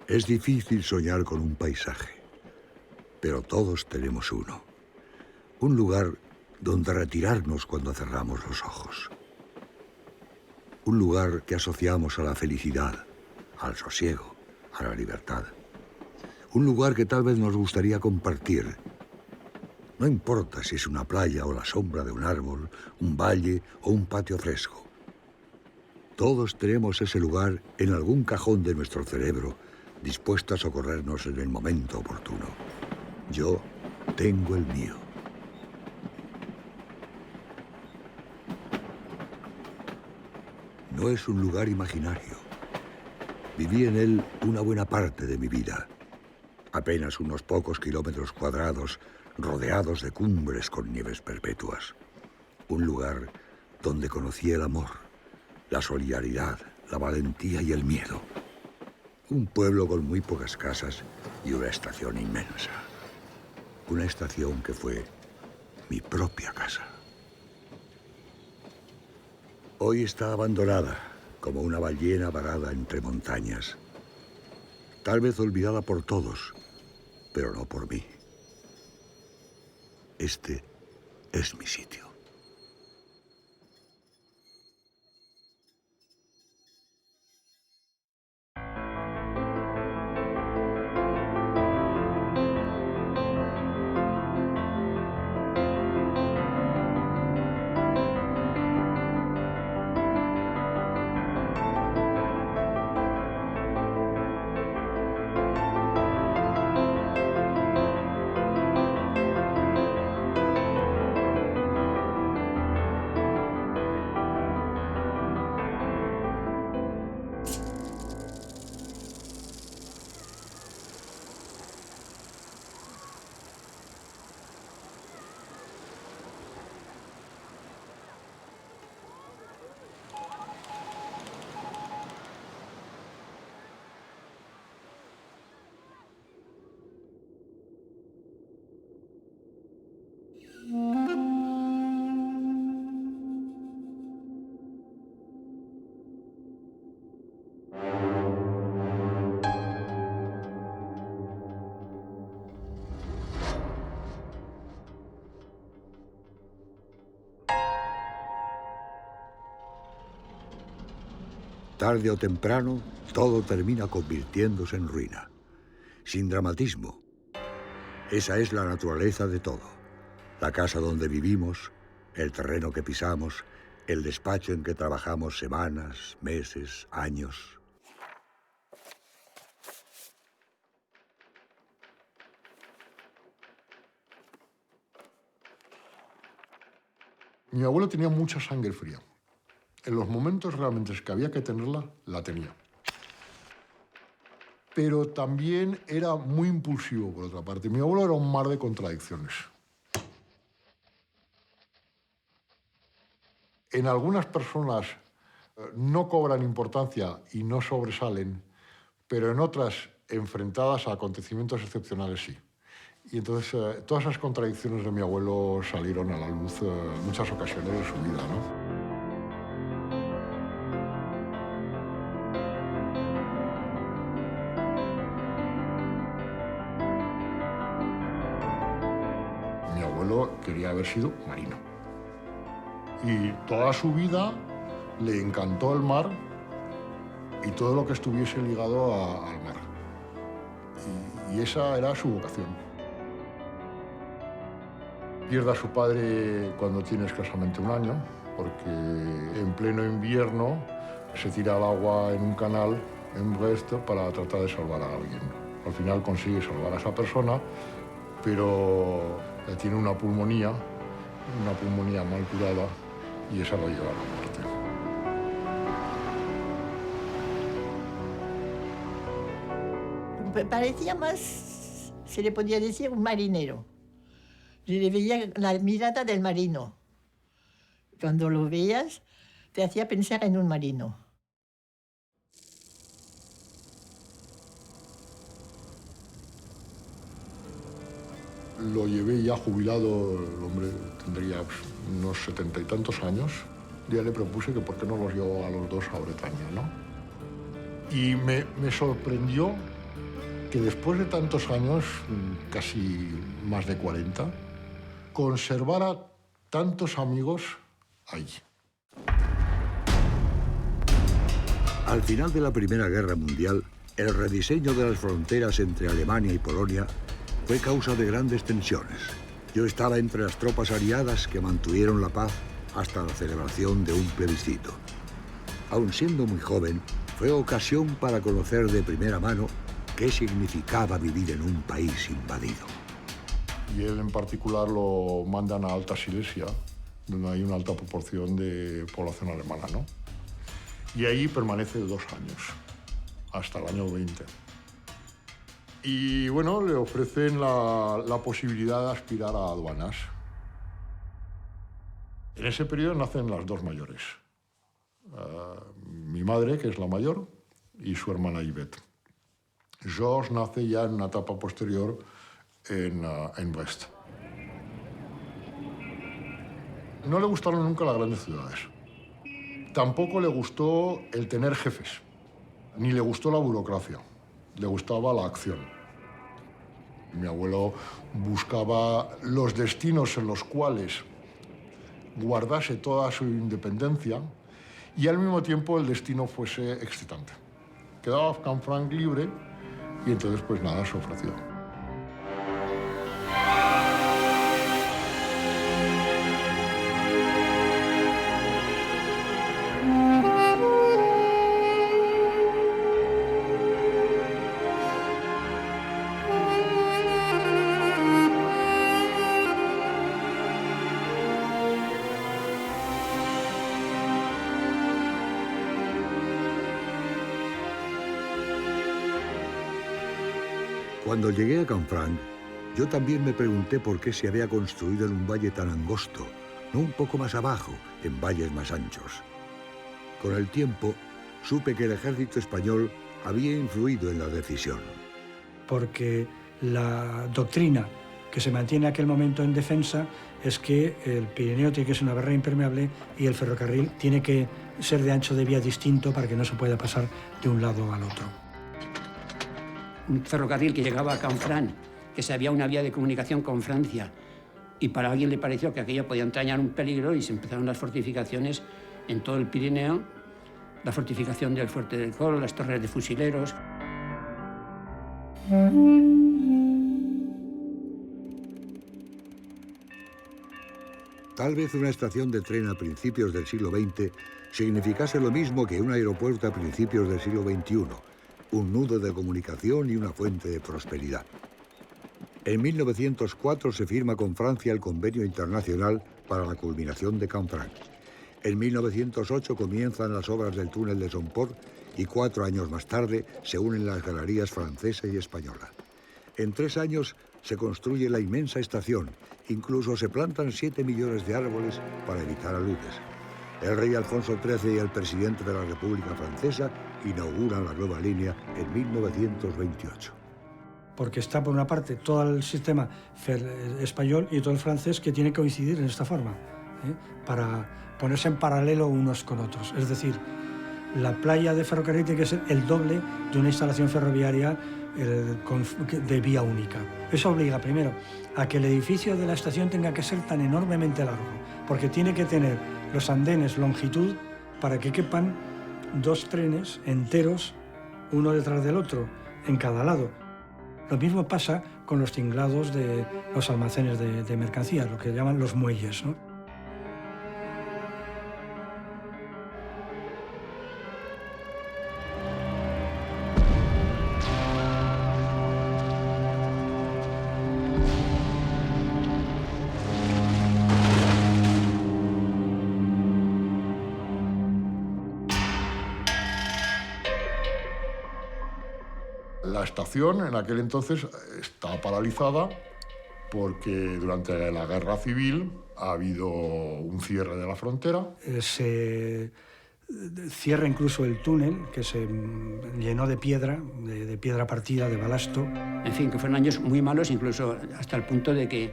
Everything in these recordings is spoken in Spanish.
Es difícil soñar con un paisaje, pero todos tenemos uno. Un lugar donde retirarnos cuando cerramos los ojos. Un lugar que asociamos a la felicidad, al sosiego, a la libertad. Un lugar que tal vez nos gustaría compartir. No importa si es una playa o la sombra de un árbol, un valle o un patio fresco. Todos tenemos ese lugar en algún cajón de nuestro cerebro, dispuesto a socorrernos en el momento oportuno. Yo tengo el mío. No es un lugar imaginario. Viví en él una buena parte de mi vida. Apenas unos pocos kilómetros cuadrados, rodeados de cumbres con nieves perpetuas. Un lugar donde conocí el amor, la solidaridad, la valentía y el miedo. Un pueblo con muy pocas casas y una estación inmensa. Una estación que fue mi propia casa. Hoy está abandonada, como una ballena varada entre montañas. Tal vez olvidada por todos, pero no por mí. Este es mi sitio. Tarde o temprano, todo termina convirtiéndose en ruina. Sin dramatismo. Esa es la naturaleza de todo. La casa donde vivimos, el terreno que pisamos, el despacho en que trabajamos semanas, meses, años. Mi abuelo tenía mucha sangre fría. En los momentos realmente que había que tenerla, la tenía. Pero también era muy impulsivo, por otra parte. Mi abuelo era un mar de contradicciones. En algunas personas no cobran importancia y no sobresalen, pero en otras, enfrentadas a acontecimientos excepcionales, sí. Y entonces todas esas contradicciones de mi abuelo salieron a la luz en muchas ocasiones de su vida, ¿no? Mi abuelo quería haber sido marino. Y toda su vida le encantó el mar y todo lo que estuviese ligado al mar. Y esa era su vocación. Pierde a su padre cuando tiene escasamente un año, porque en pleno invierno se tira al agua en un canal en Brest para tratar de salvar a alguien. Al final consigue salvar a esa persona, pero tiene una pulmonía mal curada, y esa lo lleva a la muerte. Parecía más, se le podía decir, un marinero. Yo le veía la mirada del marino. Cuando lo veías, te hacía pensar en un marino. Lo llevé ya jubilado, el hombre tendría unos 70 y tantos años. Ya le propuse que por qué no los llevaba a los dos a Bretaña, ¿no? Y me sorprendió que después de tantos años, casi más de 40, conservara tantos amigos allí. Al final de la Primera Guerra Mundial, el rediseño de las fronteras entre Alemania y Polonia fue causa de grandes tensiones. Yo estaba entre las tropas aliadas que mantuvieron la paz hasta la celebración de un plebiscito. Aun siendo muy joven, fue ocasión para conocer de primera mano qué significaba vivir en un país invadido. Y él en particular lo mandan a Alta Silesia, donde hay una alta proporción de población alemana, ¿no? Y ahí permanece 2 años, hasta el año 20. Y bueno, le ofrecen la posibilidad de aspirar a aduanas. En ese periodo nacen las 2 mayores. Mi madre, que es la mayor, y su hermana Yvette. Georges nace ya en una etapa posterior en Brest. No le gustaron nunca las grandes ciudades. Tampoco le gustó el tener jefes, ni le gustó la burocracia. Le gustaba la acción. Mi abuelo buscaba los destinos en los cuales guardase toda su independencia y al mismo tiempo el destino fuese excitante. Quedaba Canfranc libre y entonces pues nada, se ofreció. Cuando llegué a Canfranc, yo también me pregunté por qué se había construido en un valle tan angosto, no un poco más abajo, en valles más anchos. Con el tiempo, supe que el ejército español había influido en la decisión. Porque la doctrina que se mantiene en aquel momento en defensa es que el Pirineo tiene que ser una barrera impermeable y el ferrocarril tiene que ser de ancho de vía distinto para que no se pueda pasar de un lado al otro. Un ferrocarril que llegaba a Canfranc, que se había una vía de comunicación con Francia, y para alguien le pareció que aquello podía entrañar un peligro y se empezaron las fortificaciones en todo el Pirineo, la fortificación del Fuerte del Col, las torres de fusileros. Tal vez una estación de tren a principios del siglo XX significase lo mismo que un aeropuerto a principios del siglo XXI, un nudo de comunicación y una fuente de prosperidad. En 1904 se firma con Francia el Convenio Internacional para la culminación de Canfranc. En 1908 comienzan las obras del túnel de Somport y 4 años más tarde se unen las galerías francesa y española. En 3 años se construye la inmensa estación, incluso se plantan 7 millones de árboles para evitar aludes. El rey Alfonso XIII y el presidente de la República Francesa inauguran la nueva línea en 1928. Porque está por una parte todo el sistema español y todo el francés que tiene que coincidir en esta forma, para ponerse en paralelo unos con otros. Es decir, la playa de ferrocarril tiene que ser el doble de una instalación ferroviaria de vía única. Eso obliga primero a que el edificio de la estación tenga que ser tan enormemente largo, porque tiene que tener los andenes longitud para que quepan 2 trenes enteros, uno detrás del otro, en cada lado. Lo mismo pasa con los tinglados de los almacenes de mercancías, lo que llaman los muelles, ¿no? La estación en aquel entonces está paralizada porque durante la guerra civil ha habido un cierre de la frontera. Se cierra incluso el túnel, que se llenó de piedra, de piedra partida, de balasto. En fin, que fueron años muy malos, incluso hasta el punto de que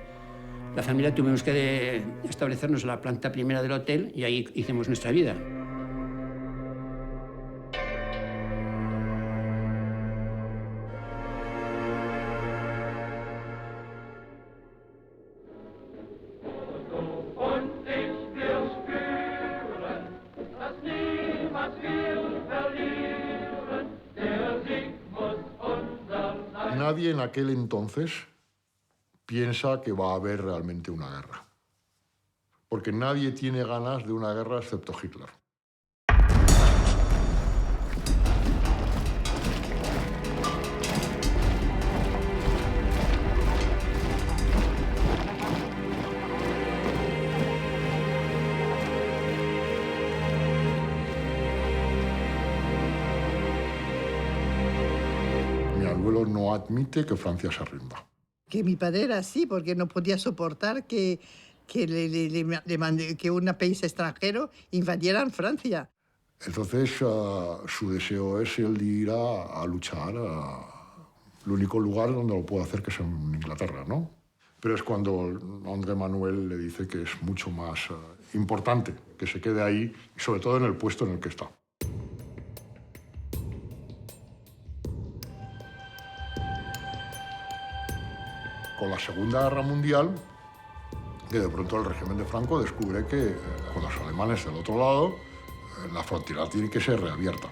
la familia tuvimos que establecernos en la planta primera del hotel y ahí hicimos nuestra vida. nadie en aquel entonces piensa que va a haber realmente una guerra. Porque nadie tiene ganas de una guerra excepto Hitler. Mi abuelo no admite que Francia se rinda. Que mi padre era así, porque no podía soportar que un país extranjero invadieran Francia. Entonces, su deseo es el de ir a luchar el único lugar donde lo puede hacer, que es en Inglaterra, ¿no? Pero es cuando André Manuel le dice que es mucho más importante que se quede ahí, y sobre todo en el puesto en el que está. Con la Segunda Guerra Mundial, que de pronto el régimen de Franco descubre que con los alemanes del otro lado, la frontera tiene que ser reabierta.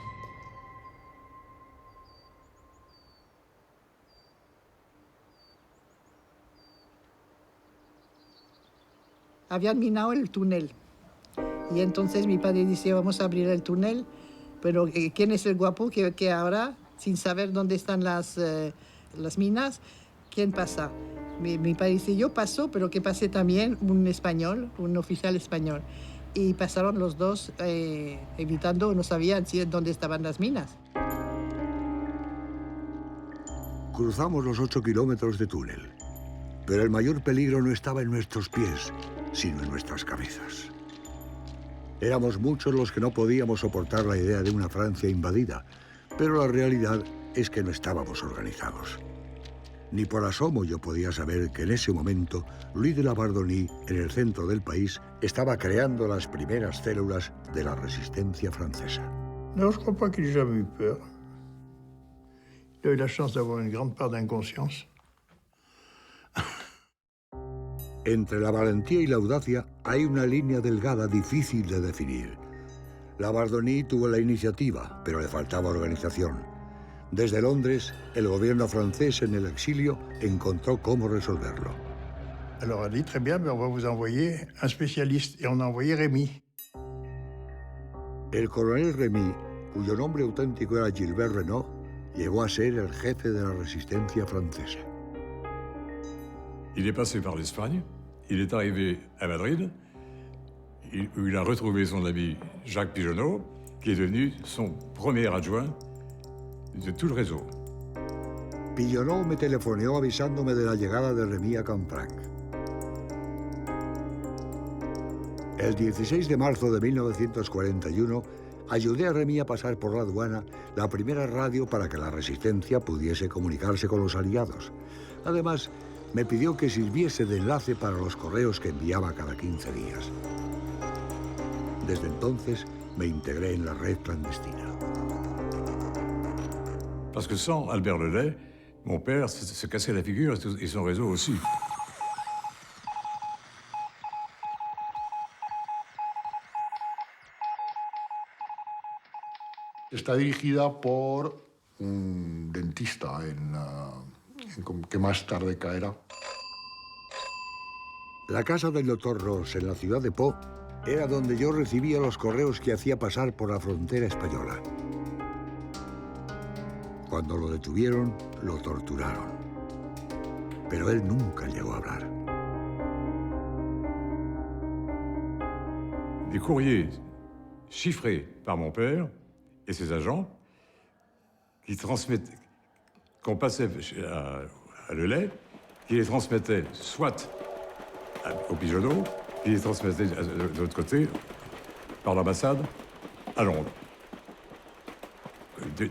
Habían minado el túnel. Y entonces mi padre dice, vamos a abrir el túnel, pero ¿quién es el guapo que ahora, sin saber dónde están las minas, quién pasa? Mi padre dice, yo paso, pero que pase también un español, un oficial español. Y pasaron los dos evitando, no sabían dónde estaban las minas. Cruzamos los 8 kilómetros de túnel, pero el mayor peligro no estaba en nuestros pies, sino en nuestras cabezas. Éramos muchos los que no podíamos soportar la idea de una Francia invadida, pero la realidad es que no estábamos organizados. Ni por asomo yo podía saber que en ese momento Louis de la Bourdonnais, en el centro del país, estaba creando las primeras células de la resistencia francesa. Non, je ne crois pas qu'il ait jamais eu peur. Il a eu la chance d'avoir une grande part d'inconscience. Entre la valentía y la audacia hay una línea delgada difícil de definir. La Bourdonnais tuvo la iniciativa, pero le faltaba organización. Desde Londres, el gobierno francés en el exilio encontró cómo resolverlo. Alors elle dit, très bien, mais on va vous envoyer un spécialiste. Et on a envoyé Rémy. El coronel Rémy, cuyo nombre auténtico era Gilbert Renaud, llegó a ser el jefe de la resistencia francesa. Il est passé par l'Espagne, il est arrivé à Madrid, où il a retrouvé son ami Jacques Pigeonneau, qui est devenu son premier adjoint de tout le réseau. Pigeonneau me telefoneó avisándome de la llegada de Rémy a Canfranc. El 16 de marzo de 1941, ayudé a Rémy a pasar por la aduana la primera radio para que la resistencia pudiese comunicarse con los aliados. Además, me pidió que sirviese de enlace para los correos que enviaba cada 15 días. Desde entonces, me integré en la red clandestina. Parce que sans Albert Lelay, mon père se cassait la figure et son réseau aussi. Está dirigida por un dentista que más tarde caerá. La casa del doctor Ross en la ciudad de Pau era donde yo recibía los correos que hacía pasar por la frontera española. Cuando lo detuvieron, lo torturaron. Pero él nunca llegó a hablar. Des courriers chiffrés par mon père et ses agents qui transmettaient, qu'on passait à Lelay, qui les transmettaient soit au Pigeonneau, qui les transmettaient de l'autre côté par l'ambassade à Londres.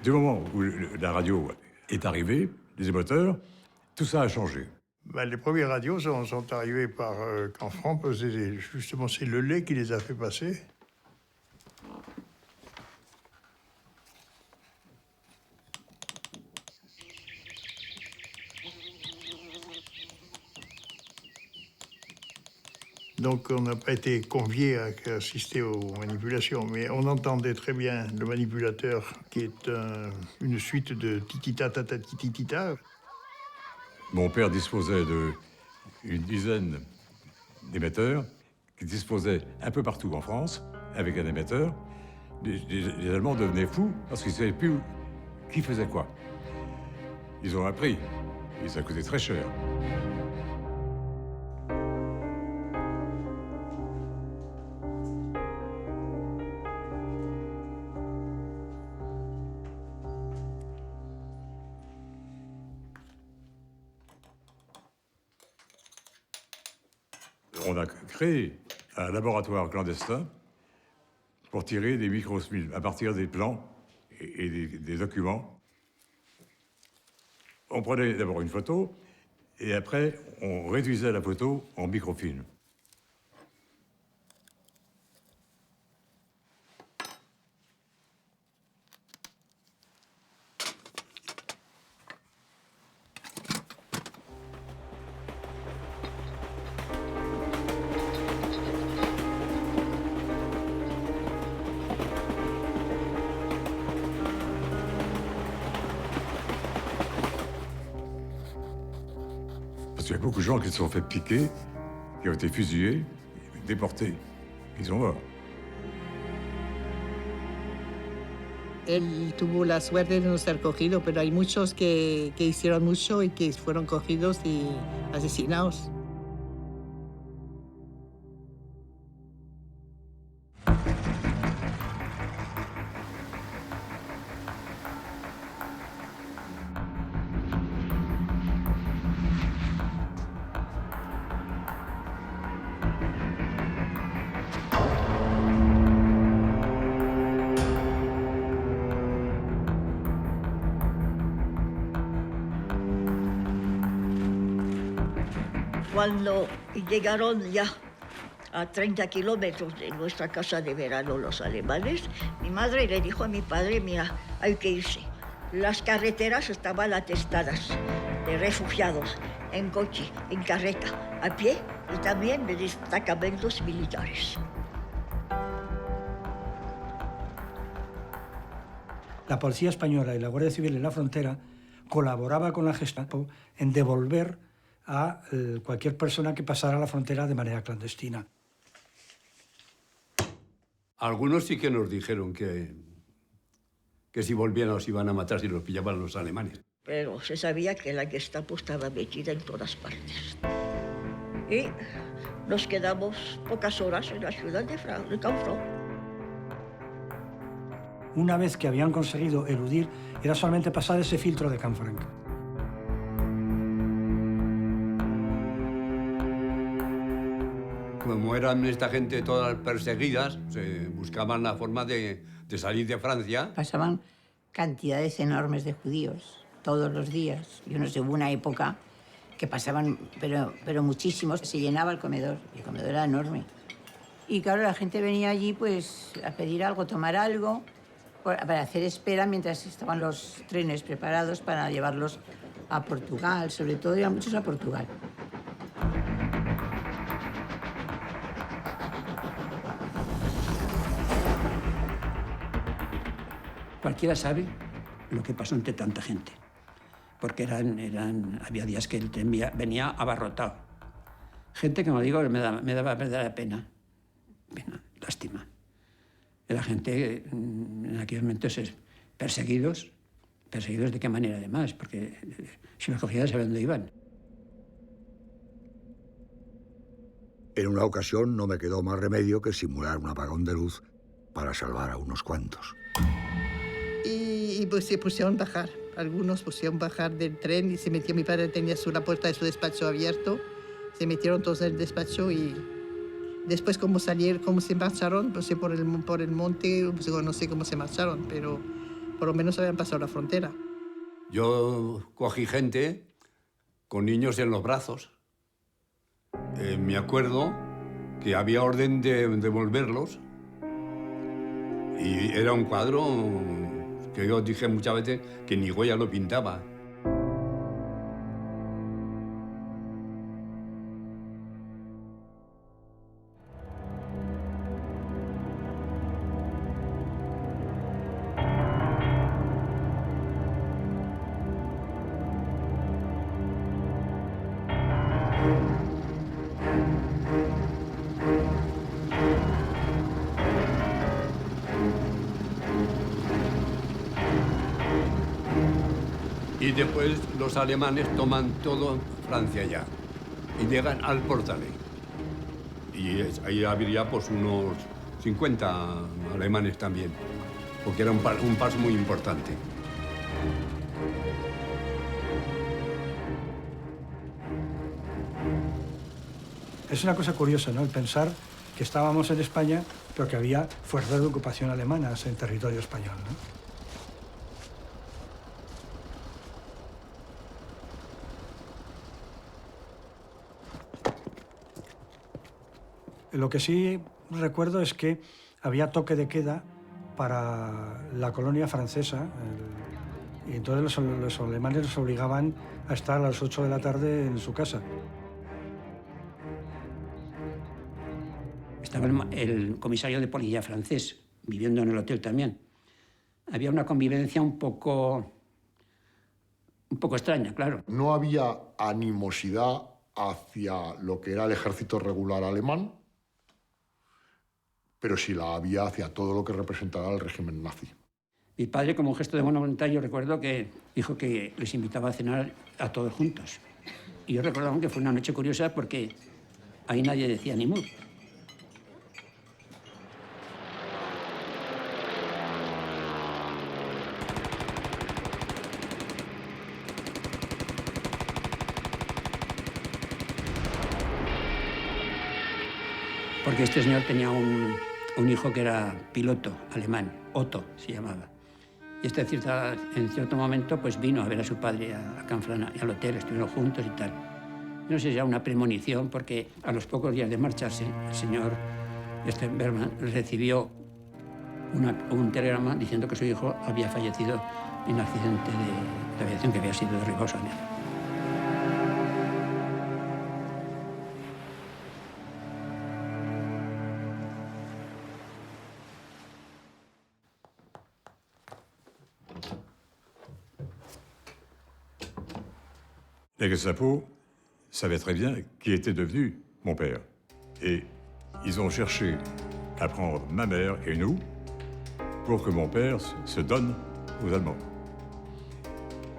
Du moment où la radio est arrivée, les émetteurs, tout ça a changé. Ben, les premières radios sont arrivées par Canfranc, parce que justement c'est Lelay qui les a fait passer. Donc on n'a pas été conviés à assister aux manipulations, mais on entendait très bien le manipulateur qui est une suite de titita tata titita. Mon père disposait d'une dizaine d'émetteurs qui disposaient un peu partout en France avec un émetteur. Les Allemands devenaient fous parce qu'ils ne savaient plus qui faisait quoi. Ils ont appris et ça coûtait très cher. On a créé un laboratoire clandestin pour tirer des microfilms à partir des plans et des documents. On prenait d'abord une photo et après on réduisait la photo en microfilm. Parce qu'il y a beaucoup de gens qui se sont fait piquer, qui ont été fusillés, déportés. Ils sont morts. Él tuvo la suerte de no ser cogido, pero hay muchos que hicieron mucho y que fueron cogidos y asesinados. Cuando llegaron ya a 30 kilómetros de nuestra casa de verano los alemanes, mi madre le dijo a mi padre, mira, hay que irse. Las carreteras estaban atestadas de refugiados, en coche, en carreta, a pie y también de destacamentos militares. La policía española y la Guardia Civil en la frontera colaboraba con la Gestapo en devolver a cualquier persona que pasara la frontera de manera clandestina. Algunos sí que nos dijeron que si volvían los iban a matar si los pillaban los alemanes. Pero se sabía que la Gestapo estaba metida en todas partes. Y nos quedamos pocas horas en la ciudad de Canfranc. Una vez que habían conseguido eludir, era solamente pasar ese filtro de Canfranc. Como eran esta gente todas perseguidas, se buscaban la forma de salir de Francia. Pasaban cantidades enormes de judíos todos los días. Yo no sé, hubo una época que pasaban, pero muchísimos. Se llenaba el comedor era enorme. Y claro, la gente venía allí pues a pedir algo, tomar algo, para hacer espera mientras estaban los trenes preparados para llevarlos a Portugal. Sobre todo iban muchos a Portugal. Cualquiera sabe lo que pasó entre tanta gente, porque había días que el tren venía abarrotado. Gente que, como digo, me daba verdadera pena, lástima. Era gente en aquellos momentos perseguidos de qué manera además, porque si los cogían sabían dónde iban. En una ocasión no me quedó más remedio que simular un apagón de luz para salvar a unos cuantos. Y pues se pusieron a bajar. Algunos pusieron a bajar del tren y se metió. Mi padre tenía la puerta de su despacho abierto. Se metieron todos en el despacho y después cómo se marcharon, pues por el monte, pues no sé cómo se marcharon, pero por lo menos habían pasado la frontera. Yo cogí gente con niños en los brazos. Me acuerdo que había orden de devolverlos y era un cuadro que yo dije muchas veces que ni Goya lo pintaba. Y después los alemanes toman todo Francia ya y llegan al Portalet. Y ahí habría pues unos 50 alemanes también, porque era un paso muy importante. Es una cosa curiosa, ¿no?, el pensar que estábamos en España, pero que había fuerzas de ocupación alemanas en territorio español, ¿no? Lo que sí recuerdo es que había toque de queda para la colonia francesa, y entonces los alemanes los obligaban a estar a las 8 de la tarde en su casa. Estaba el comisario de policía francés, viviendo en el hotel también. Había una convivencia un poco extraña, claro. No había animosidad hacia lo que era el ejército regular alemán, pero sí la había hacia todo lo que representaba el régimen nazi. Mi padre, como un gesto de buena voluntad, yo recuerdo que dijo que les invitaba a cenar a todos juntos. Y yo recuerdo que fue una noche curiosa porque ahí nadie decía ni mu. Porque este señor tenía un hijo que era piloto alemán, Otto se llamaba. Y en cierto momento pues vino a ver a su padre a Canfranc y al hotel, estuvieron juntos y tal. No sé si era una premonición, porque a los pocos días de marcharse, el señor Bergman recibió un telegrama diciendo que su hijo había fallecido en un accidente de aviación, que había sido derribado su avión. La Gestapo savait très bien qui était devenu mon père. Et ils ont cherché à prendre ma mère et nous pour que mon père se donne aux Allemands.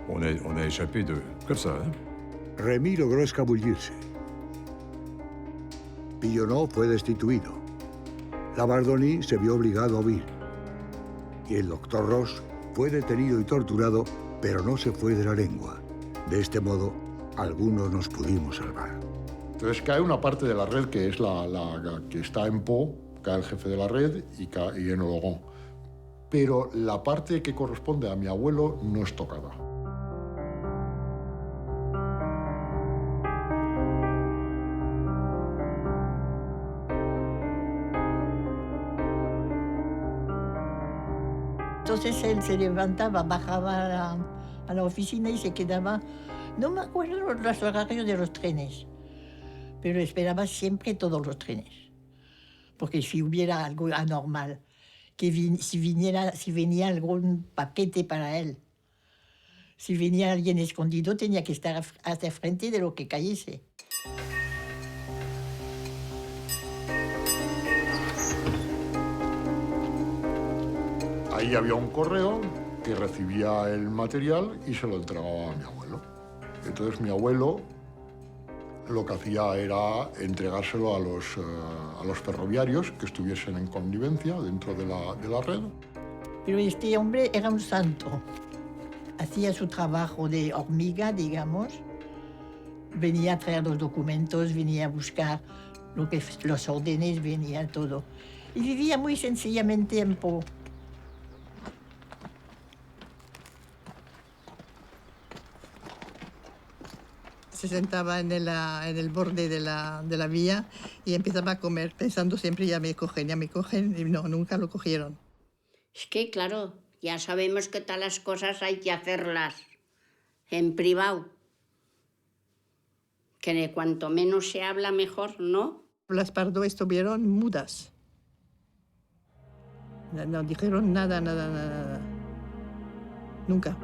On a échappé comme ça. ¿Eh? Remy logró escabullirse. Pillonneau fue destituido. Labardonie se vio obligado a huir. Y el doctor Ross fue detenido y torturado, pero no se fue de la lengua. De este modo, algunos nos pudimos salvar. Entonces cae una parte de la red que es la que está en Pau, cae el jefe de la red y en Oloron. Pero la parte que corresponde a mi abuelo no es tocada. Entonces él se levantaba, bajaba a la oficina y se quedaba. No me acuerdo los horarios de los trenes, pero esperaba siempre todos los trenes. Porque si hubiera algo anormal, si venía algún paquete para él, si venía alguien escondido, tenía que estar hacia frente de lo que cayese. Ahí había un correo que recibía el material y se lo entregaba a mi abuelo. Entonces mi abuelo lo que hacía era entregárselo a los ferroviarios que estuviesen en connivencia dentro de la red. Pero este hombre era un santo. Hacía su trabajo de hormiga, digamos. Venía a traer los documentos, venía a buscar los órdenes, venía todo. Y vivía muy sencillamente en Pau. Se sentaba en el borde de la vía y empezaba a comer, pensando siempre ya me cogen, y no, nunca lo cogieron. Es que, claro, ya sabemos que todas las cosas hay que hacerlas en privado. Que de cuanto menos se habla, mejor, ¿no? Las Pardo estuvieron mudas. No dijeron nada. Nunca.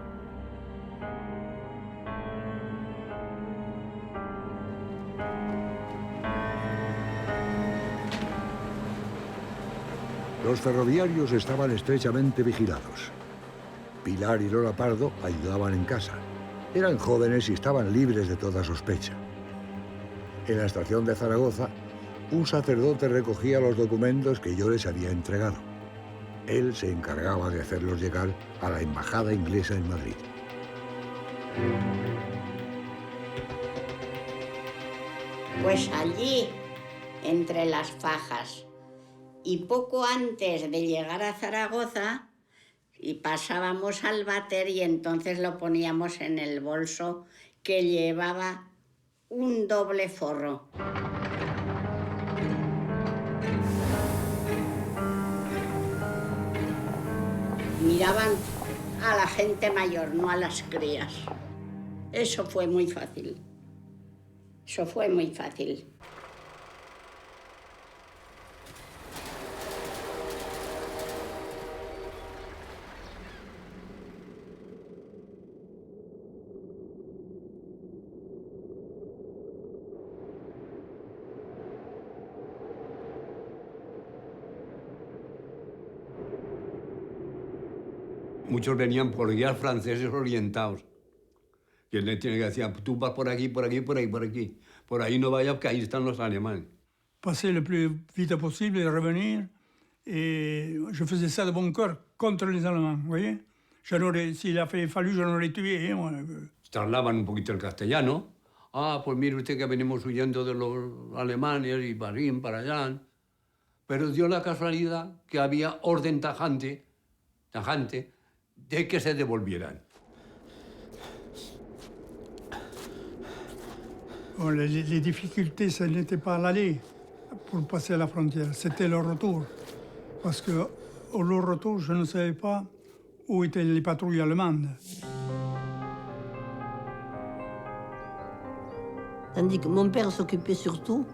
Los ferroviarios estaban estrechamente vigilados. Pilar y Lola Pardo ayudaban en casa. Eran jóvenes y estaban libres de toda sospecha. En la estación de Zaragoza, un sacerdote recogía los documentos que yo les había entregado. Él se encargaba de hacerlos llegar a la embajada inglesa en Madrid. Pues allí, entre las fajas, y poco antes de llegar a Zaragoza, y pasábamos al váter y entonces lo poníamos en el bolso que llevaba un doble forro. Miraban a la gente mayor, no a las crías. Eso fue muy fácil. Eso fue muy fácil. Muchos venían por guías franceses orientados. Que le tienen que decir, tú vas por aquí, por aquí, por ahí, por aquí. Por ahí no vayas, que ahí están los alemanes. Passer le plus vite possible et revenir. Et je faisais ça de bon cœur contre les Allemands, vous voyez. S'il a fallu, je l'aurais tué. Charlaban un poquito el castellano. Ah, pues mire usted que venimos huyendo de los alemanes y para aquí, para allá. Pero dio la casualidad que había orden tajante, de que se devolvieran. Bon, les difficultés, ce n'était pas l'aller pour passer la frontière, c'était le retour. Parce qu'au retour, je ne savais pas où étaient les patrouilles allemandes. Tandis que mon père s'occupait surtout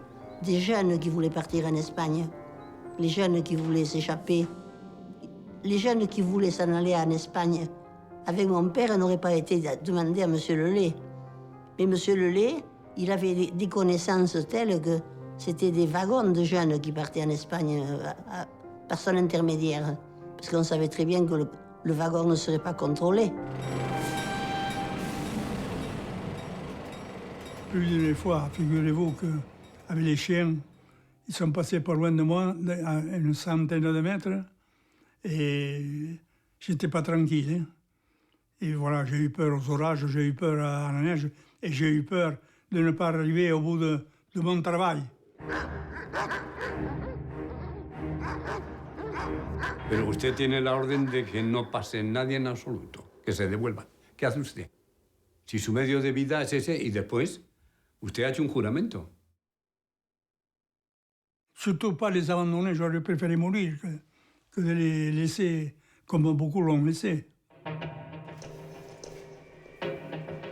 des jeunes qui voulaient partir en Espagne, les jeunes qui voulaient s'échapper, les jeunes qui voulaient s'en aller en Espagne. Avec mon père, on n'aurait pas été demandé à M. Lelay. Mais M. Lelay, il avait des connaissances telles que c'était des wagons de jeunes qui partaient en Espagne par son intermédiaire. Parce qu'on savait très bien que le wagon ne serait pas contrôlé. Plus d'une fois, figurez-vous qu'avec les chiens, ils sont passés pas loin de moi, à une centaine de mètres, et j'étais pas tranquille. Hein. Et voilà, j'ai eu peur aux orages, j'ai eu peur à la neige, et j'ai eu peur de ne pas arriver au bout de mon travail. Pero usted tiene la orden de que no pase nadie en absoluto, que se devuelvan. ¿Qué hace usted? Si su medio de vida es ese y después usted ha hecho un juramento. Surtout pas les abandonner, j'aurais préféré mourir que de les laisser comme beaucoup l'ont laissé.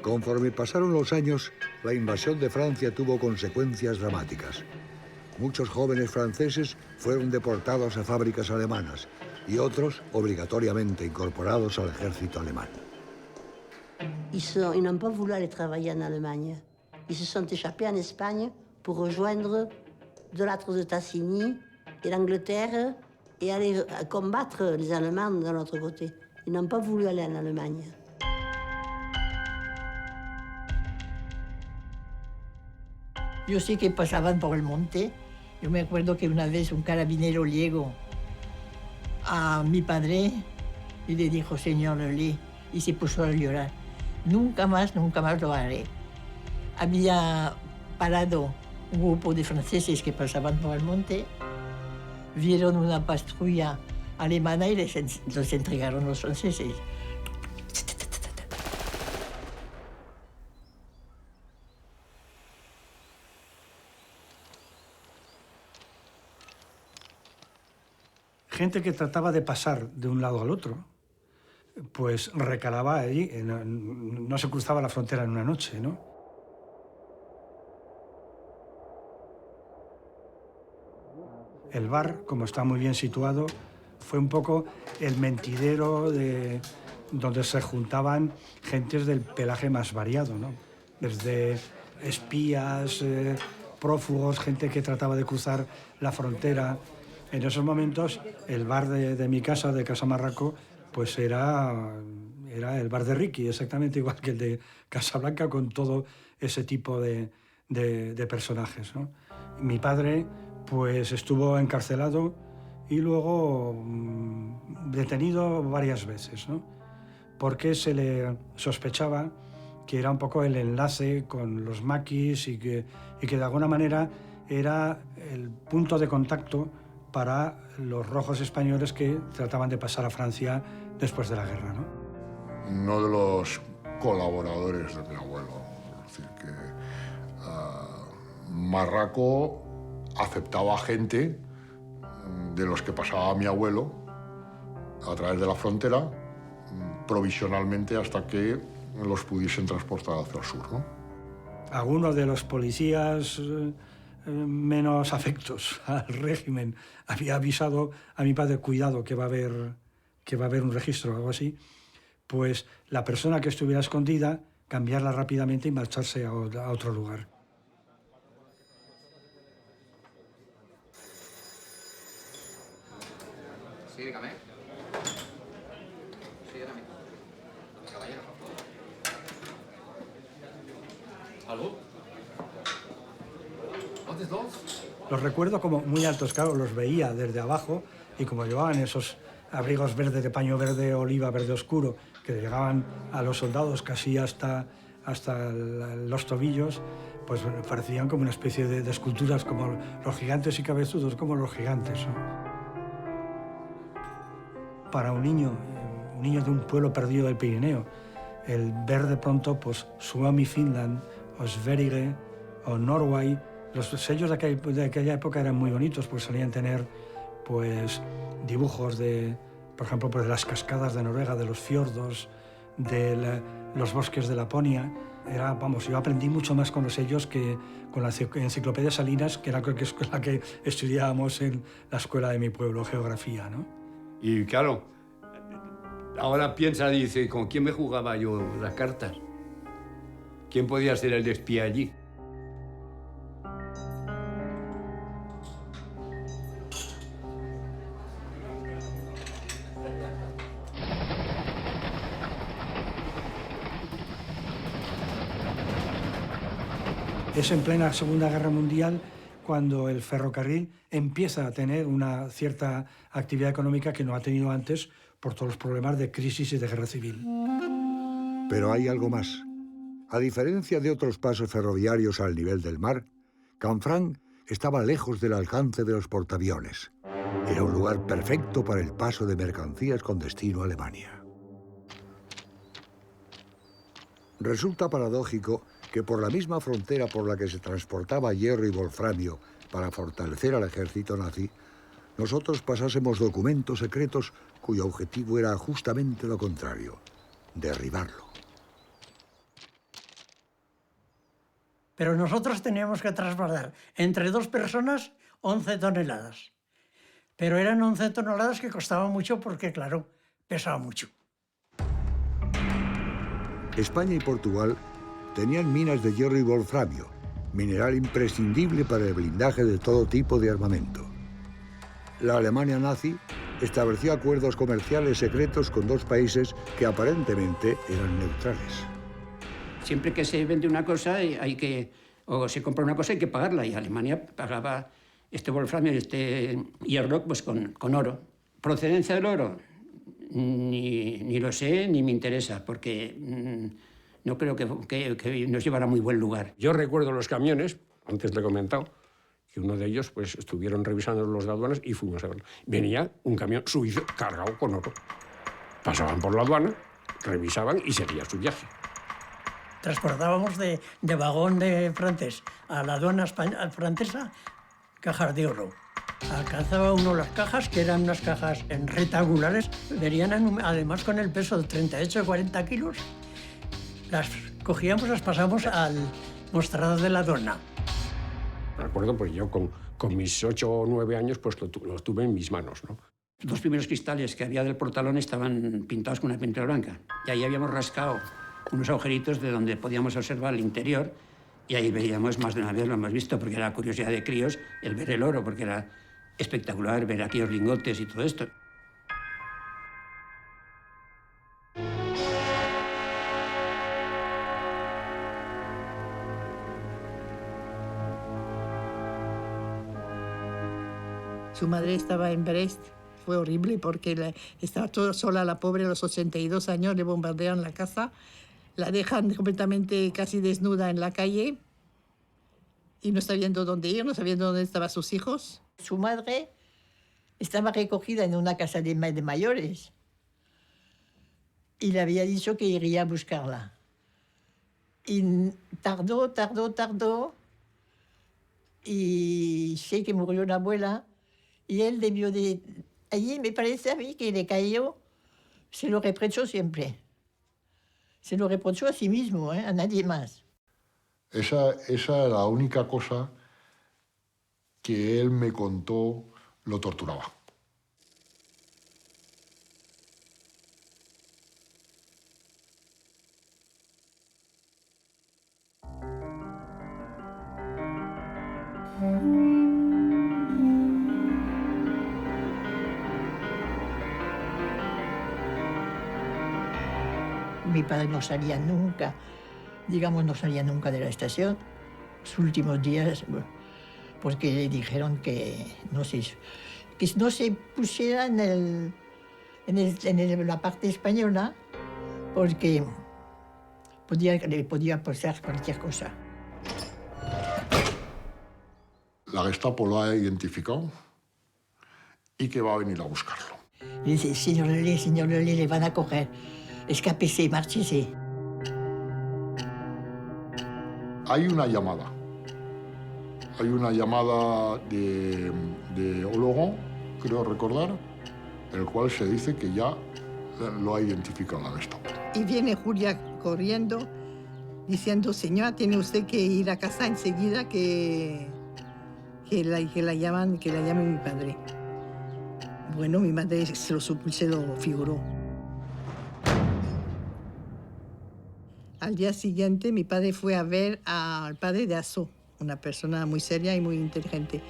Conforme pasaron los años, la invasión de Francia tuvo consecuencias dramáticas. Muchos jóvenes franceses fueron deportados a fábricas alemanas y otros obligatoriamente incorporados al ejército alemán. Ils n'ont pas voulu aller travailler en Allemagne. Ils se sont échappés en Espagne pour rejoindre de l'âtre de Tassigny et l'Angleterre et aller combattre les Allemands de l'autre côté. Ils n'ont pas voulu aller en Allemagne. Yo sé que pasaban por el monte. Yo me acuerdo que una vez un carabinero llegó a mi padre y le dijo, señor Lelay, y se puso a llorar. Nunca más lo haré. Había parado un grupo de franceses que pasaban por el monte, vieron una patrulla alemana y los entregaron los franceses. Gente que trataba de pasar de un lado al otro, pues recalaba ahí, no se cruzaba la frontera en una noche, ¿no? El bar, como está muy bien situado, fue un poco el mentidero donde se juntaban gentes del pelaje más variado, ¿no? Desde espías, prófugos, gente que trataba de cruzar la frontera. En esos momentos, el bar de mi casa, de Casa Marraco, pues era el bar de Ricky, exactamente igual que el de Casablanca, con todo ese tipo de personajes, ¿no? Mi padre pues estuvo encarcelado y luego detenido varias veces, ¿no? Porque se le sospechaba que era un poco el enlace con los maquis y que de alguna manera era el punto de contacto para los rojos españoles que trataban de pasar a Francia después de la guerra, ¿no? Uno de los colaboradores de mi abuelo. Es decir, que Marraco aceptaba gente de los que pasaba mi abuelo a través de la frontera provisionalmente hasta que los pudiesen transportar hacia el sur, ¿no? Algunos de los policías menos afectos al régimen había avisado a mi padre, cuidado, que va a haber un registro o algo así, pues la persona que estuviera escondida, cambiarla rápidamente y marcharse a otro lugar. Sí, dígame. Sí, dígame. Caballero. ¿Algo? ¿Dónde estás? Los recuerdo como muy altos, claro, los veía desde abajo y como llevaban esos abrigos verdes de paño verde oliva, verde oscuro, que llegaban a los soldados casi hasta los tobillos, pues parecían como una especie de esculturas, como los gigantes y cabezudos, como los gigantes, ¿no? Para un niño de un pueblo perdido del Pirineo, el ver de pronto pues Suomi, Finland, o Sverige, o Norway, los sellos de aquella época eran muy bonitos, pues solían tener pues dibujos por ejemplo, pues, de las cascadas de Noruega, de los fiordos, de los bosques de Laponia. Yo aprendí mucho más con los sellos que con la enciclopedia Salinas, que era la que estudiábamos en la escuela de mi pueblo, geografía, ¿no? Y claro, ahora piensa, dice, ¿con quién me jugaba yo las cartas? ¿Quién podía ser el espía allí? Es en plena Segunda Guerra Mundial cuando el ferrocarril empieza a tener una cierta actividad económica que no ha tenido antes por todos los problemas de crisis y de guerra civil. Pero hay algo más. A diferencia de otros pasos ferroviarios al nivel del mar, Canfranc estaba lejos del alcance de los portaaviones. Era un lugar perfecto para el paso de mercancías con destino a Alemania. Resulta paradójico que por la misma frontera por la que se transportaba hierro y wolframio para fortalecer al ejército nazi, nosotros pasásemos documentos secretos cuyo objetivo era justamente lo contrario, derribarlo. Pero nosotros teníamos que trasladar entre 2 personas 11 toneladas. Pero eran 11 toneladas que costaban mucho porque, claro, pesaba mucho. España y Portugal tenían minas de hierro y wolframio, mineral imprescindible para el blindaje de todo tipo de armamento. La Alemania nazi estableció acuerdos comerciales secretos con 2 países que aparentemente eran neutrales. Siempre que se vende una cosa o se compra una cosa hay que pagarla, y Alemania pagaba este wolframio y este hierro pues con oro. ¿Procedencia del oro? Ni lo sé ni me interesa, porque no creo que nos llevara a muy buen lugar. Yo recuerdo los camiones, antes le he comentado, que uno de ellos pues estuvieron revisando los de aduanas y fuimos a verlo. Venía un camión suizo cargado con oro. Pasaban por la aduana, revisaban y seguía su viaje. Transportábamos de vagón de francés a la aduana francesa cajas de oro. Alcanzaba uno las cajas, que eran unas cajas rectangulares, venían además con el peso de 38 o 40 kilos. Las cogíamos, las pasamos al mostrador de la aduana. Recuerdo, pues yo con mis 8 o 9 años pues lo tuve en mis manos, ¿no? Los 2 primeros cristales que había del portalón estaban pintados con una pintura blanca. Y ahí habíamos rascado unos agujeritos de donde podíamos observar el interior, y ahí veíamos, más de una vez lo hemos visto, porque era curiosidad de críos el ver el oro, porque era espectacular ver aquellos lingotes y todo esto. Su madre estaba en Brest. Fue horrible porque estaba toda sola, la pobre, a los 82 años, le bombardean la casa, la dejan completamente casi desnuda en la calle y no sabiendo dónde ir, no sabiendo dónde estaban sus hijos. Su madre estaba recogida en una casa de mayores y le había dicho que iría a buscarla. Y tardó, y sé que murió la abuela, y él debió de... Allí me parece a mí que le cayó, se lo reprochó siempre. Se lo reprochó a sí mismo, a nadie más. Esa era la única cosa que él me contó lo torturaba. Mi padre no salía nunca, no salía nunca de la estación. Los últimos días, porque le dijeron que no se pusiera en la parte española, porque le podía pasar cualquier cosa. La Gestapo lo ha identificado y que va a venir a buscarlo. Le dice, señor Lelé, le van a coger. Escápese, márchese. Hay una llamada. Hay una llamada de Oloron, creo recordar, en el cual se dice que ya lo ha identificado la Gestapo. Y viene Julia corriendo diciendo, señora, tiene usted que ir a casa enseguida que la llame mi padre. Bueno, mi madre se lo figuró. Al día siguiente, mi padre fue a ver al padre de Asso, una persona muy seria y muy inteligente.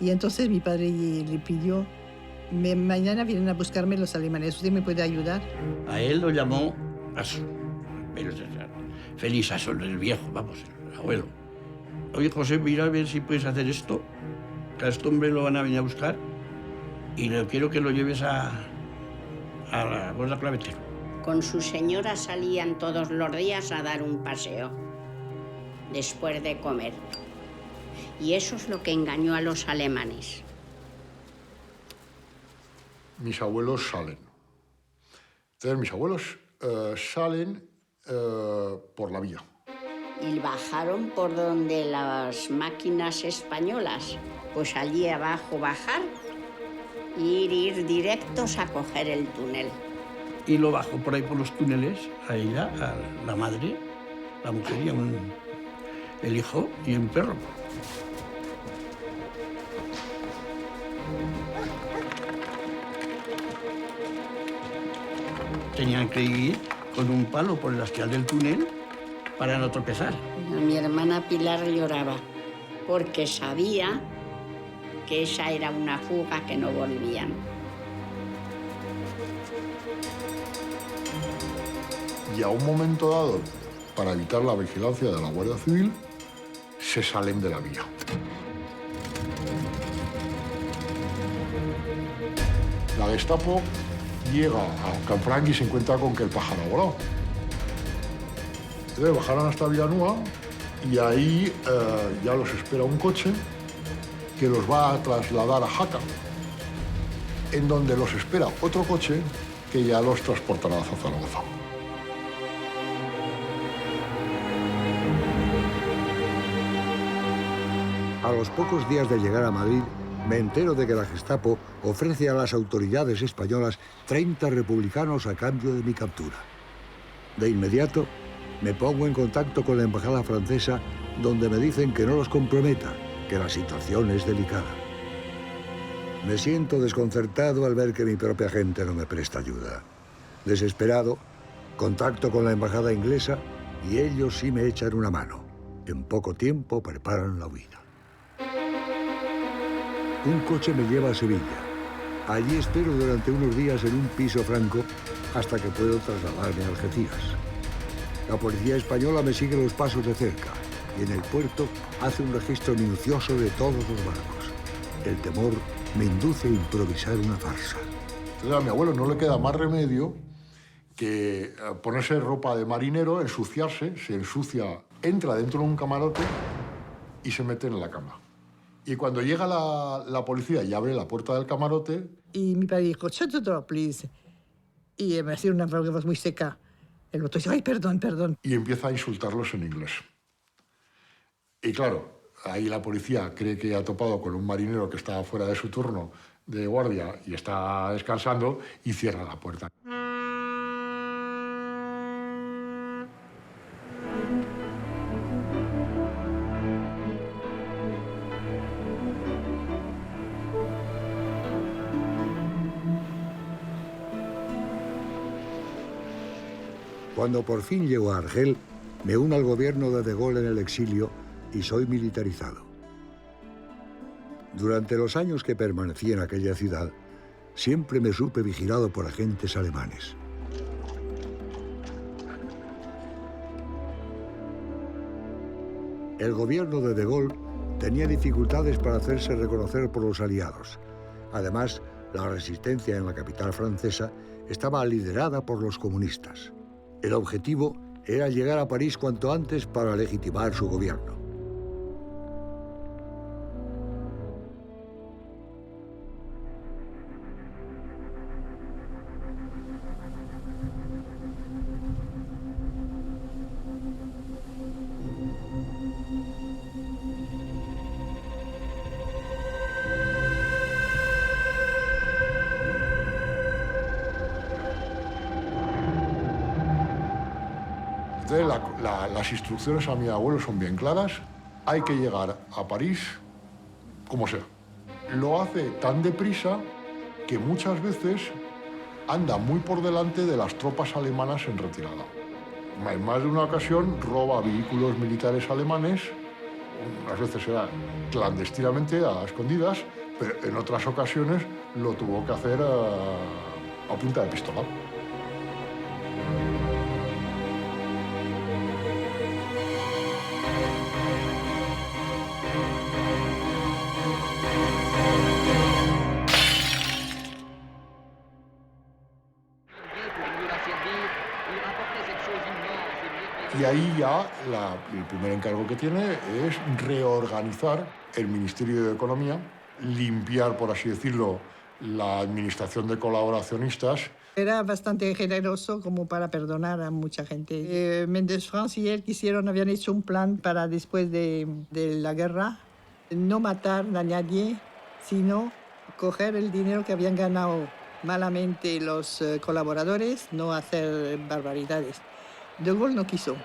Y entonces mi padre le pidió, mañana vienen a buscarme los alemanes, ¿usted me puede ayudar? A él lo llamó Asso, Félix Asso, el viejo, vamos, el abuelo. Oye, José, mira a ver si puedes hacer esto, que a este hombre lo van a venir a buscar y quiero que lo lleves a la Borda Clavetero. Con su señora salían todos los días a dar un paseo, después de comer. Y eso es lo que engañó a los alemanes. Mis abuelos salen. Entonces, mis abuelos salen por la vía. Y bajaron por donde las máquinas españolas. Pues allí abajo bajar e ir directos a coger el túnel. Y lo bajó por ahí por los túneles, a ella, a la madre, la mujer y el hijo y un perro. Tenían que ir con un palo por el hastial del túnel para no tropezar. Mi hermana Pilar lloraba porque sabía que esa era una fuga que no volvían. Y a un momento dado, para evitar la vigilancia de la Guardia Civil, se salen de la vía. La Gestapo llega a Canfranc y se encuentra con que el pájaro ha volado. Entonces bajaron hasta Villanueva y ahí ya los espera un coche que los va a trasladar a Jaca, en donde los espera otro coche que ya los transportará hacia Zaragoza. A los pocos días de llegar a Madrid, me entero de que la Gestapo ofrece a las autoridades españolas 30 republicanos a cambio de mi captura. De inmediato, me pongo en contacto con la embajada francesa, donde me dicen que no los comprometa, que la situación es delicada. Me siento desconcertado al ver que mi propia gente no me presta ayuda. Desesperado, contacto con la embajada inglesa y ellos sí me echan una mano. En poco tiempo preparan la huida. Un coche me lleva a Sevilla. Allí espero durante unos días en un piso franco hasta que puedo trasladarme a Algeciras. La policía española me sigue los pasos de cerca y en el puerto hace un registro minucioso de todos los barcos. El temor me induce a improvisar una farsa. Entonces a mi abuelo no le queda más remedio que ponerse ropa de marinero, ensuciarse, se ensucia, entra dentro de un camarote y se mete en la cama. Y cuando llega la policía y abre la puerta del camarote... Y mi padre dijo, shut the door, please. Y me hacía una voz muy seca. El otro dice, ay, perdón, perdón. Y empieza a insultarlos en inglés. Y claro, ahí la policía cree que ha topado con un marinero que está fuera de su turno de guardia y está descansando y cierra la puerta. Cuando por fin llego a Argel, me uno al gobierno de Gaulle en el exilio y soy militarizado. Durante los años que permanecí en aquella ciudad, siempre me supe vigilado por agentes alemanes. El gobierno de Gaulle tenía dificultades para hacerse reconocer por los aliados. Además, la resistencia en la capital francesa estaba liderada por los comunistas. El objetivo era llegar a París cuanto antes para legitimar su gobierno. Entonces, las instrucciones a mi abuelo son bien claras. Hay que llegar a París como sea. Lo hace tan deprisa que muchas veces anda muy por delante de las tropas alemanas en retirada. En más de una ocasión roba vehículos militares alemanes, unas veces era clandestinamente, a escondidas, pero en otras ocasiones lo tuvo que hacer a punta de pistola. Y ahí ya el primer encargo que tiene es reorganizar el Ministerio de Economía, limpiar, por así decirlo, la administración de colaboracionistas. Era bastante generoso como para perdonar a mucha gente. Méndez France y él habían hecho un plan para después de la guerra, no matar a nadie, sino coger el dinero que habían ganado malamente los colaboradores, no hacer barbaridades. De Gaulle no quiso.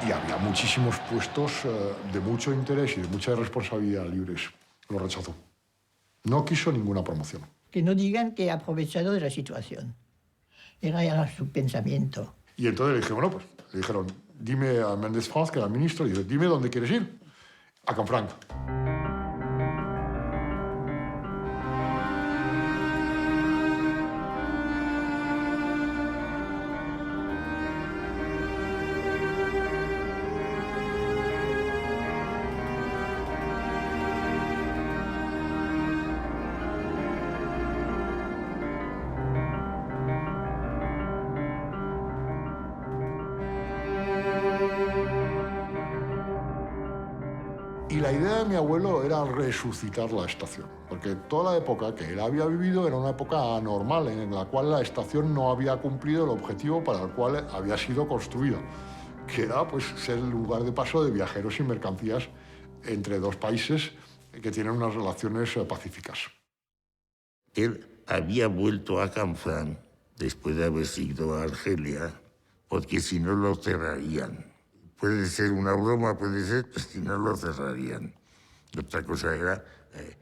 Y había muchísimos puestos de mucho interés y de mucha responsabilidad libres. Lo rechazó. No quiso ninguna promoción. Que no digan que he aprovechado de la situación. Era ya su pensamiento. Y entonces le dije, bueno, pues le dijeron, dime a Méndez France, que era el ministro, y dice, dime dónde quieres ir. A Canfranc. Y la idea de mi abuelo era resucitar la estación, porque toda la época que él había vivido era una época anormal, en la cual la estación no había cumplido el objetivo para el cual había sido construida, que era pues, ser el lugar de paso de viajeros y mercancías entre dos países que tienen unas relaciones pacíficas. Él había vuelto a Canfranc después de haberse ido a Argelia, porque si no lo cerrarían. Puede ser una broma, puede ser, pues si no lo cerrarían. Otra cosa era,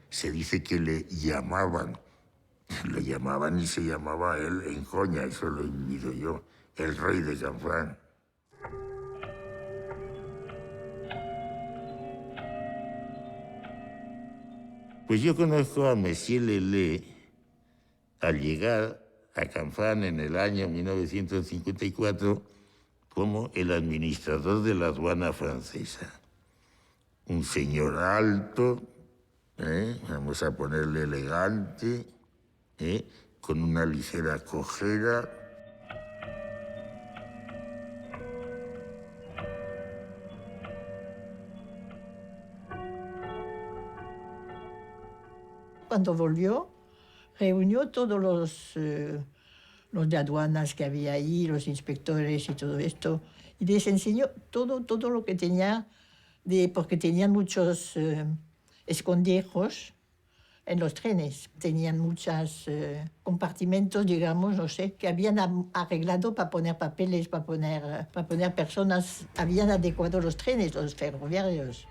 se dice que le llamaban y se llamaba él en coña, eso lo he vivido yo, el rey de Canfranc. Pues yo conozco a Monsieur Lelé al llegar a Canfranc en el año 1954 como el administrador de la aduana francesa. Un señor alto, vamos a ponerle elegante, con una ligera cojera. Cuando volvió, reunió todos los de aduanas que había ahí, los inspectores y todo esto, y les enseñó todo lo que tenía, porque tenían muchos escondrijos en los trenes. Tenían muchos compartimentos, digamos, no sé, que habían arreglado para poner papeles, para poner personas. Habían adecuado los trenes, los ferroviarios.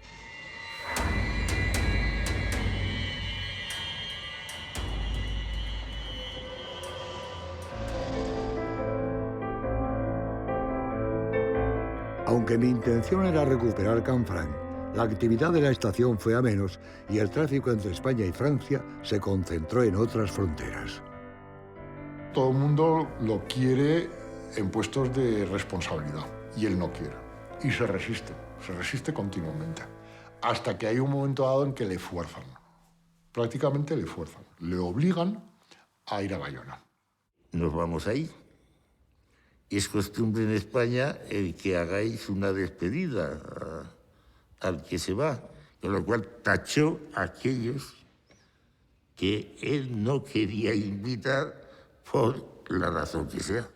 Aunque mi intención era recuperar Canfranc, la actividad de la estación fue a menos y el tráfico entre España y Francia se concentró en otras fronteras. Todo el mundo lo quiere en puestos de responsabilidad y él no quiere. Y se resiste continuamente. Hasta que hay un momento dado en que le fuerzan. Prácticamente le fuerzan. Le obligan a ir a Bayona. Nos vamos ahí. Es costumbre en España el que hagáis una despedida al que se va, con lo cual tachó a aquellos que él no quería invitar por la razón que sea.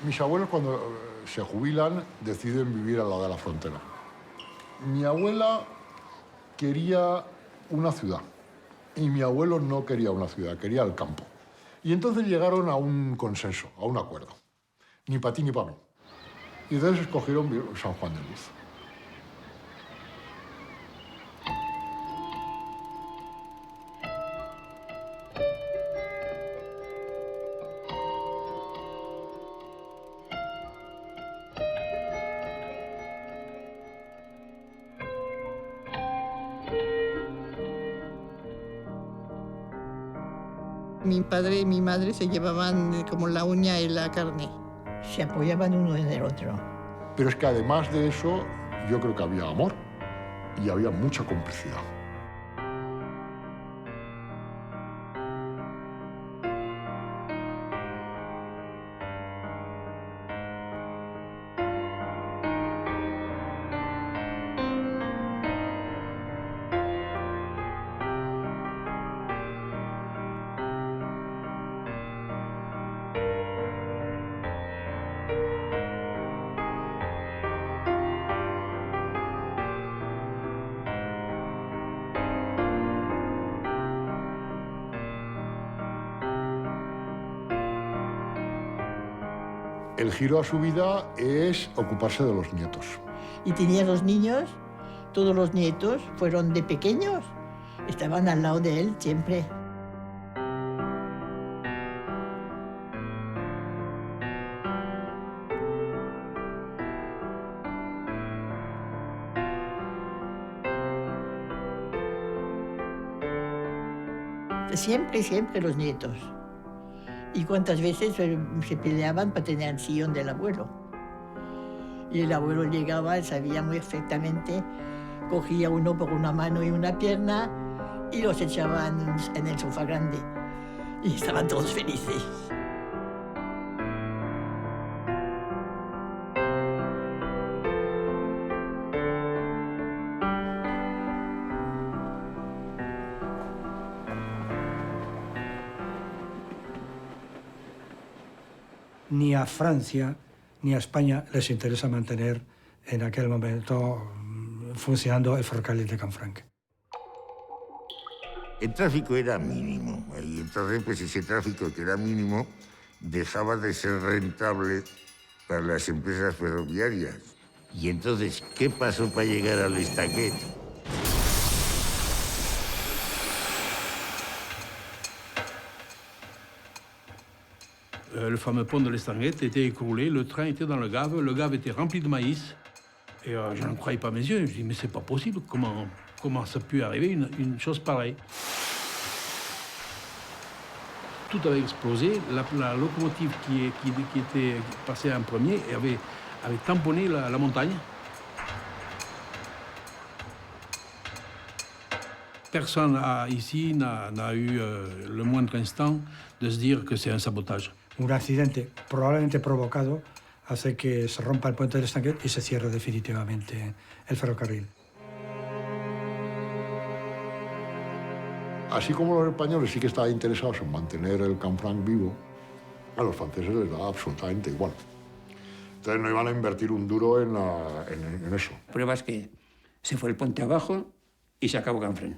Mis abuelos, cuando se jubilan, deciden vivir al lado de la frontera. Mi abuela quería una ciudad y mi abuelo no quería una ciudad, quería el campo. Y entonces llegaron a un consenso, a un acuerdo. Ni para ti ni para mí. Y entonces escogieron San Juan de Luz. Mi padre y mi madre se llevaban como la uña y la carne. Se apoyaban uno en el otro. Pero es que además de eso, yo creo que había amor y había mucha complicidad. El giro a su vida es ocuparse de los nietos. Y tenía los niños, todos los nietos fueron de pequeños, estaban al lado de él siempre. Siempre los nietos. Y cuántas veces se peleaban para tener el sillón del abuelo. Y el abuelo llegaba, sabía muy perfectamente, cogía uno por una mano y una pierna y los echaba en el sofá grande. Y estaban todos felices. Ni a Francia ni a España les interesa mantener en aquel momento funcionando el ferrocarril de Canfranc. El tráfico era mínimo, y entonces pues ese tráfico que era mínimo dejaba de ser rentable para las empresas ferroviarias. Y entonces, ¿qué pasó para llegar al Estaquet? Le fameux pont de l'Estanguet était écroulé, le train était dans le gave était rempli de maïs. Et je n'en croyais pas mes yeux. Je me dis, mais c'est pas possible, comment ça a pu arriver une chose pareille? tout avait explosé. La locomotive qui était passée en premier avait tamponné la montagne. Personne ici n'a eu le moindre instant de se dire que c'est un sabotage. Un accidente probablemente provocado hace que se rompa el puente del estanque y se cierre definitivamente el ferrocarril. Así como los españoles sí que estaban interesados en mantener el Canfranc vivo, a los franceses les da absolutamente igual. Entonces no iban a invertir un duro en eso. Pruebas que se fue el puente abajo y se acabó Canfranc.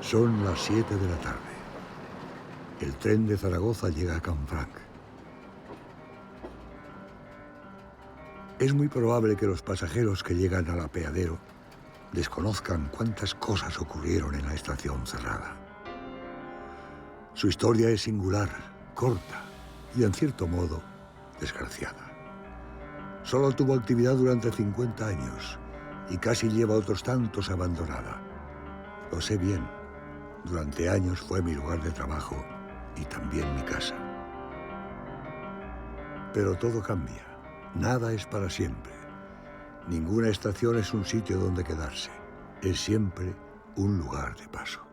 Son las 7 de la tarde. El tren de Zaragoza llega a Canfranc. Es muy probable que los pasajeros que llegan al apeadero desconozcan cuántas cosas ocurrieron en la estación cerrada. Su historia es singular, corta y, en cierto modo, desgraciada. Solo tuvo actividad durante 50 años y casi lleva otros tantos abandonada. Lo sé bien. Durante años fue mi lugar de trabajo y también mi casa. Pero todo cambia. Nada es para siempre. Ninguna estación es un sitio donde quedarse. Es siempre un lugar de paso.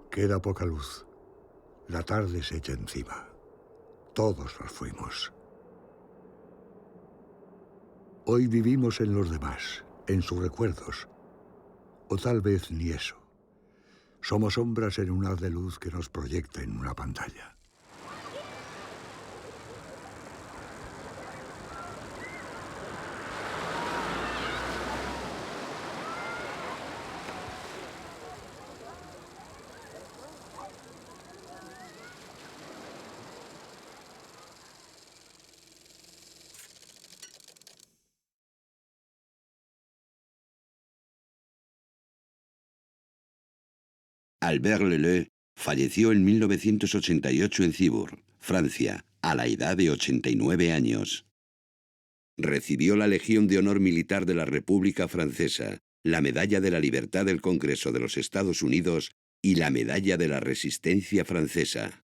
Queda poca luz. La tarde se echa encima. Todos nos fuimos. Hoy vivimos en los demás, en sus recuerdos. O tal vez ni eso. Somos sombras en un haz de luz que nos proyecta en una pantalla. Albert Leleu falleció en 1988 en Cibourg, Francia, a la edad de 89 años. Recibió la Legión de Honor Militar de la República Francesa, la Medalla de la Libertad del Congreso de los Estados Unidos y la Medalla de la Resistencia Francesa.